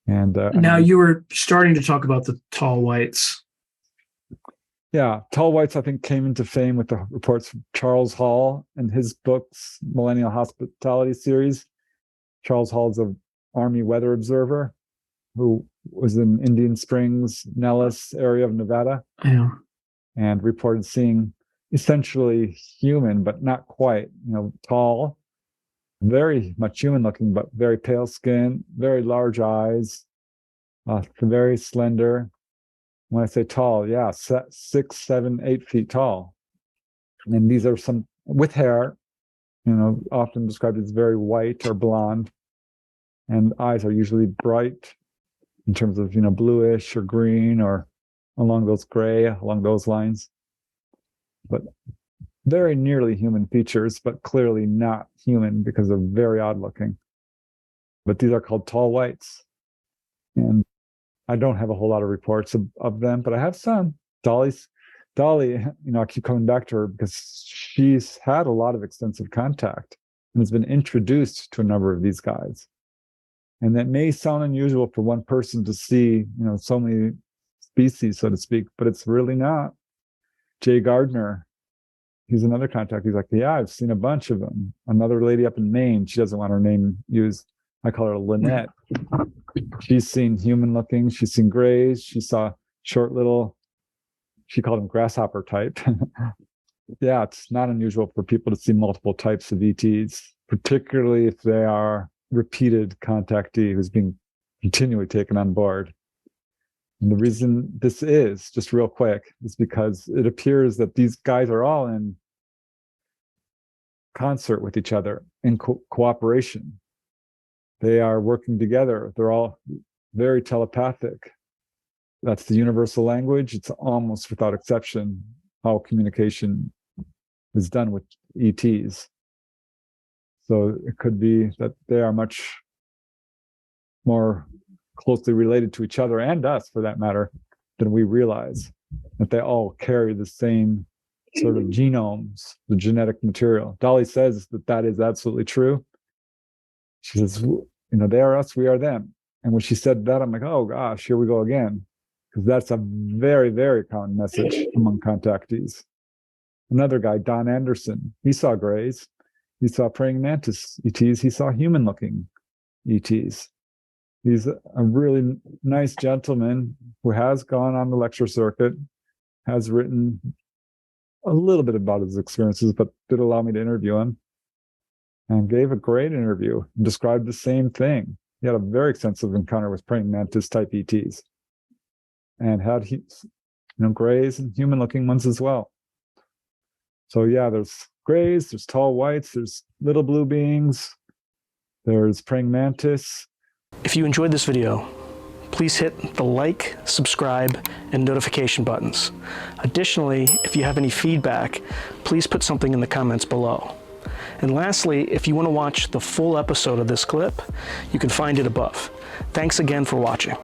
And now you were starting to talk about the tall whites. Yeah, tall whites, I think, came into fame with the reports from Charles Hall and his books, Millennial Hospitality series. Charles Hall's an Army weather observer who was in Indian Springs, Nellis area of Nevada, and reported seeing essentially human, but not quite, tall, very much human looking, but very pale skin, very large eyes, very slender. When I say tall, 6, 7, 8 feet tall. And these are some with hair, often described as very white or blonde. And eyes are usually bright in terms of, bluish or green or along those lines. But very nearly human features, but clearly not human because they're very odd looking. But these are called tall whites. And I don't have a whole lot of reports of them, but I have some. Dolly, I keep coming back to her because she's had a lot of extensive contact and has been introduced to a number of these guys. And that may sound unusual for one person to see, so many species, so to speak, but it's really not. Jay Gardner, he's another contact. He's like, yeah, I've seen a bunch of them. Another lady up in Maine, she doesn't want her name used. I call her Lynette. She's seen human looking. She's seen grays. She saw short little, she called them grasshopper type. Yeah, it's not unusual for people to see multiple types of ETs, particularly if they are repeated contactee who's being continually taken on board. And the reason this is, just real quick, is because it appears that these guys are all in concert with each other, in cooperation. They are working together. They're all very telepathic. That's the universal language. It's almost without exception how communication is done with ETs. So it could be that they are much more closely related to each other and us, for that matter, than we realize. That they all carry the same sort of genomes, the genetic material. Dolly says that is absolutely true. She says, they are us, we are them. And when she said that, I'm like, oh gosh, here we go again. Because that's a very, very common message among contactees. Another guy, Don Anderson, he saw grays. He saw praying mantis ETs. He saw human-looking ETs. He's a really nice gentleman who has gone on the lecture circuit, has written a little bit about his experiences, but did allow me to interview him, and gave a great interview and described the same thing. He had a very extensive encounter with praying mantis type ETs and had grays and human looking ones as well. So yeah, there's grays, there's tall whites, there's little blue beings, there's praying mantis. If you enjoyed this video, please hit the like, subscribe, and notification buttons. Additionally, if you have any feedback, please put something in the comments below. And lastly, if you want to watch the full episode of this clip, you can find it above. Thanks again for watching.